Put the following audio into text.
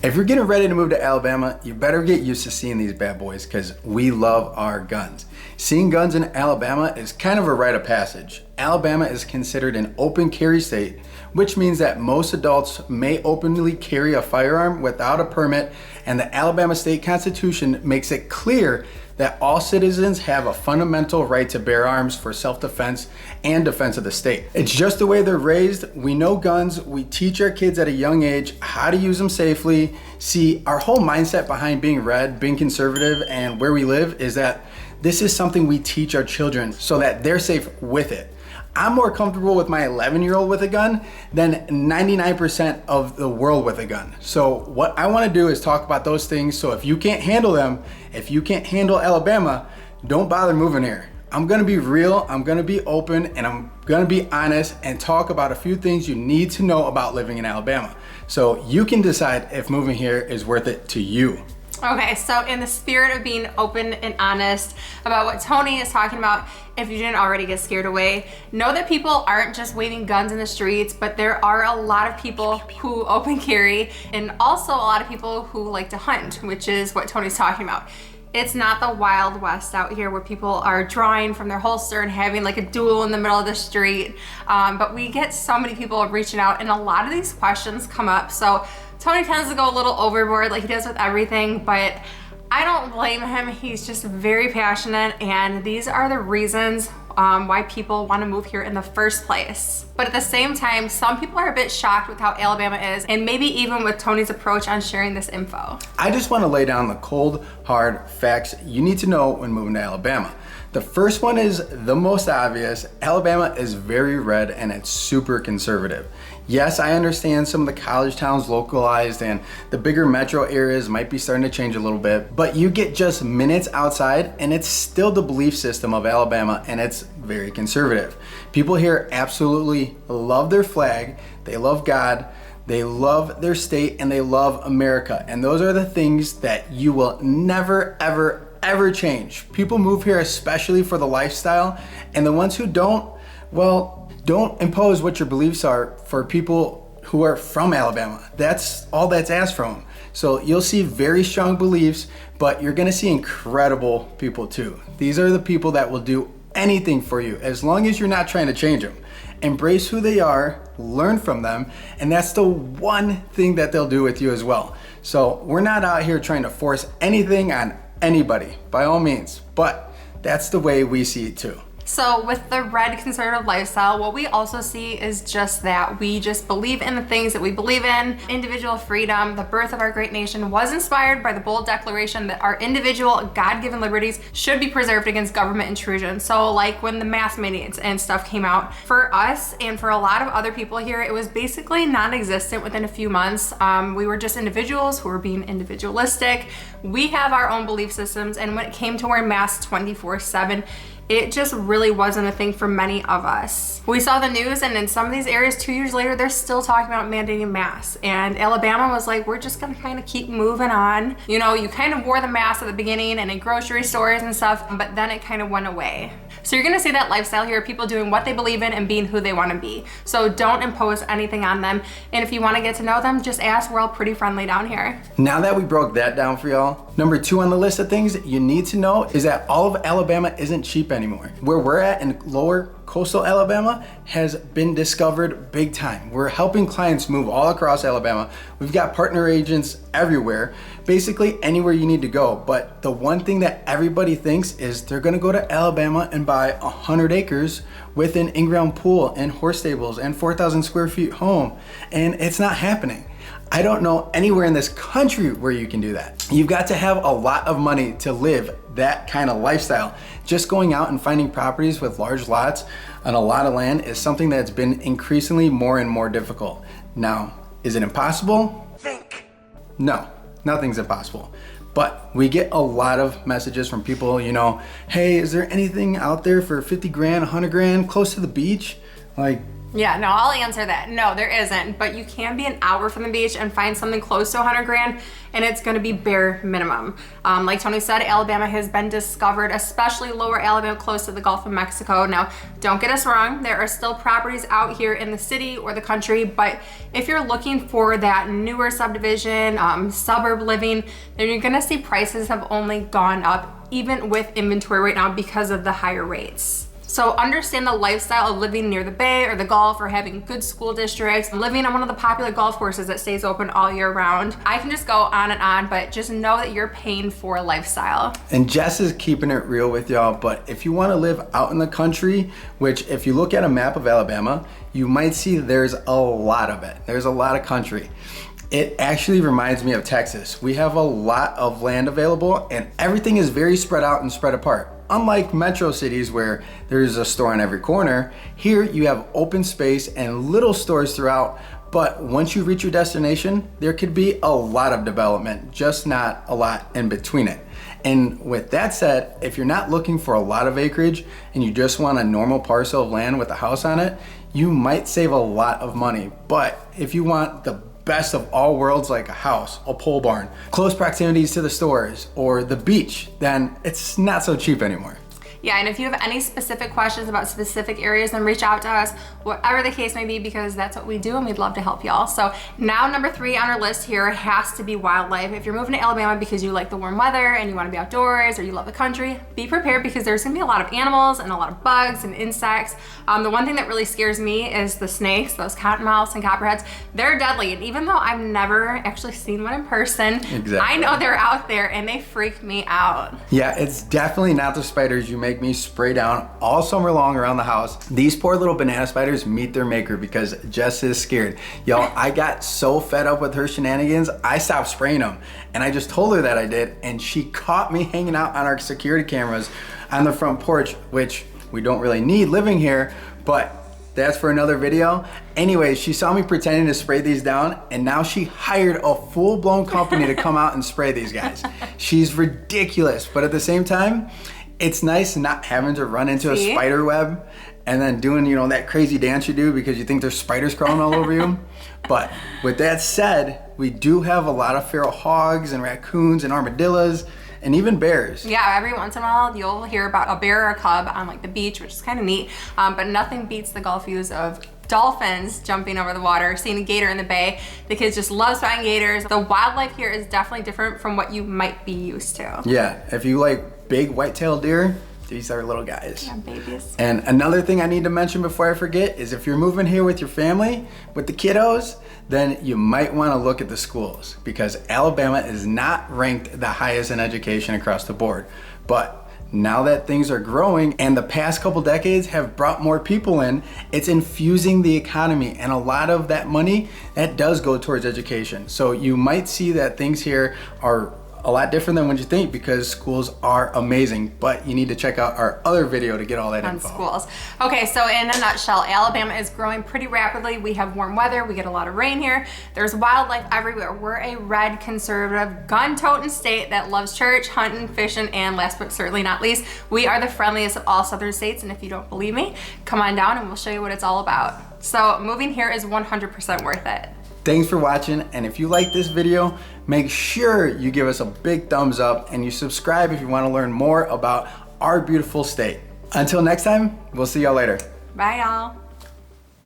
If you're getting ready to move to Alabama, you better get used to seeing these bad boys because we love our guns. Seeing guns in Alabama is kind of a rite of passage. Alabama is considered an open carry state, which means that most adults may openly carry a firearm without a permit, and the Alabama State Constitution makes it clear that all citizens have a fundamental right to bear arms for self-defense and defense of the state. It's just the way they're raised. We know guns. We teach our kids at a young age how to use them safely. See, our whole mindset behind being red, being conservative, and where we live is that this is something we teach our children so that they're safe with it. I'm more comfortable with my 11-year-old with a gun than 99% of the world with a gun. So what I want to do is talk about those things. So if you can't handle them, if you can't handle Alabama, don't bother moving here. I'm going to be real, I'm going to be open, and I'm going to be honest and talk about a few things you need to know about living in Alabama. So you can decide if moving here is worth it to you. Okay, so in the spirit of being open and honest about what Tony is talking about, if you didn't already get scared away, know that people aren't just waving guns in the streets, but there are a lot of people who open carry, and also a lot of people who like to hunt, which is what Tony's talking about. It's not the Wild West out here where people are drawing from their holster and having like a duel in the middle of the street. But we get so many people reaching out, and a lot of these questions come up. So Tony tends to go a little overboard like he does with everything, but I don't blame him. He's just very passionate, and these are the reasons why people want to move here in the first place. But at the same time, some people are a bit shocked with how Alabama is, and maybe even with Tony's approach on sharing this info. I just want to lay down the cold, hard facts you need to know when moving to Alabama. The first one is the most obvious. Alabama is very red and it's super conservative. Yes, I understand some of the college towns localized and the bigger metro areas might be starting to change a little bit, but you get just minutes outside and it's still the belief system of Alabama, and it's very conservative. People here absolutely love their flag, they love God, they love their state, and they love America. And those are the things that you will never, ever change. People move here especially for the lifestyle, and the ones who don't, well, don't impose what your beliefs are for people who are from Alabama. That's all that's asked from them. So you'll see very strong beliefs, but you're gonna see incredible people too. These are the people that will do anything for you as long as you're not trying to change them. Embrace who they are, learn from them, and that's the one thing that they'll do with you as well. So we're not out here trying to force anything on anybody, by all means, but that's the way we see it too. So with the red conservative lifestyle, what we also see is just that we just believe in the things that we believe in. Individual freedom, the birth of our great nation was inspired by the bold declaration that our individual God-given liberties should be preserved against government intrusion. So like when the mask mandates and stuff came out, for us and for a lot of other people here, it was basically non-existent within a few months. We were just individuals who were being individualistic. We have our own belief systems, and when it came to wearing masks 24/7, it just really wasn't a thing for many of us. We saw the news, and in some of these areas 2 years later, they're still talking about mandating masks. And Alabama was like, we're just gonna kind of keep moving on. You know, you kind of wore the mask at the beginning and in grocery stores and stuff, but then it kind of went away. So you're gonna see that lifestyle here, people doing what they believe in and being who they wanna be. So don't impose anything on them. And if you wanna get to know them, just ask. We're all pretty friendly down here. Now that we broke that down for y'all, number 2 on the list of things you need to know is that all of Alabama isn't cheap anymore. Where we're at in lower coastal Alabama has been discovered big time. We're helping clients move all across Alabama. We've got partner agents everywhere, basically anywhere you need to go. But the one thing that everybody thinks is they're gonna go to Alabama and buy 100 acres with an in-ground pool and horse stables and 4,000 square feet home, and it's not happening. I don't know anywhere in this country where you can do that. You've got to have a lot of money to live that kind of lifestyle. Just going out and finding properties with large lots and a lot of land is something that's been increasingly more and more difficult. Now, is it impossible? Think. No, nothing's impossible. But we get a lot of messages from people, you know, hey, is there anything out there for 50 grand, 100 grand close to the beach? Like, Yeah, no, I'll answer that. No, there isn't, but you can be an hour from the beach and find something close to 100 grand, and it's gonna be bare minimum. Like Tony said, Alabama has been discovered, especially lower Alabama, close to the Gulf of Mexico. Now, don't get us wrong, there are still properties out here in the city or the country, but if you're looking for that newer subdivision, suburb living, then you're gonna see prices have only gone up, even with inventory right now, because of the higher rates. So understand the lifestyle of living near the bay or the Gulf, or having good school districts, and living on one of the popular golf courses that stays open all year round. I can just go on and on, but just know that you're paying for a lifestyle. And Jess is keeping it real with y'all, but if you want to live out in the country, which if you look at a map of Alabama, you might see there's a lot of it. There's a lot of country. It actually reminds me of Texas. We have a lot of land available and everything is very spread out and spread apart. Unlike metro cities where there's a store on every corner, here you have open space and little stores throughout, but once you reach your destination, there could be a lot of development, just not a lot in between it. And with that said, if you're not looking for a lot of acreage and you just want a normal parcel of land with a house on it, you might save a lot of money. But if you want the best of all worlds, like a house, a pole barn, close proximities to the stores, or the beach, then it's not so cheap anymore. Yeah, and if you have any specific questions about specific areas, then reach out to us, whatever the case may be, because that's what we do and we'd love to help y'all. So now number 3 on our list here has to be wildlife. If you're moving to Alabama because you like the warm weather and you want to be outdoors, or you love the country, be prepared, because there's gonna be a lot of animals and a lot of bugs and insects. The one thing that really scares me is the snakes, those cottonmouths and copperheads. They're deadly, and even though I've never actually seen one in person, Exactly. I know they're out there and they freak me out. Yeah, it's definitely not the spiders you make me spray down all summer long around the house. These poor little banana spiders meet their maker, because Jess is scared. Y'all, I got so fed up with her shenanigans, I stopped spraying them. And I just told her that I did, and she caught me hanging out on our security cameras on the front porch, which we don't really need living here, but that's for another video. Anyways, she saw me pretending to spray these down, and now she hired a full-blown company to come out and spray these guys. She's ridiculous, but at the same time, it's nice not having to run into a spider web and then doing, you know, that crazy dance you do because you think there's spiders crawling all over you. But with that said, we do have a lot of feral hogs and raccoons and armadillos and even bears. Yeah, every once in a while you'll hear about a bear or a cub on like the beach, which is kind of neat, but nothing beats the Gulf views of dolphins jumping over the water, seeing a gator in the bay. The kids just love spotting gators. The wildlife here is definitely different from what you might be used to. Yeah, if you like big white-tailed deer, these are little guys. Yeah, babies. And another thing I need to mention before I forget is if you're moving here with your family, with the kiddos, then you might want to look at the schools, because Alabama is not ranked the highest in education across the board. But now that things are growing and the past couple decades have brought more people in, it's infusing the economy, and a lot of that money, that does go towards education. So you might see that things here are a lot different than what you think, because schools are amazing, but you need to check out our other video to get all that on info. Schools. Okay, so in a nutshell, Alabama is growing pretty rapidly. We have warm weather, we get a lot of rain here. There's wildlife everywhere. We're a red, conservative, gun-toting state that loves church, hunting, fishing, and last but certainly not least, we are the friendliest of all southern states. And if you don't believe me, come on down and we'll show you what it's all about. So moving here is 100% worth it. Thanks for watching, and if you like this video, make sure you give us a big thumbs up and you subscribe if you want to learn more about our beautiful state. Until next time, we'll see y'all later. Bye, y'all.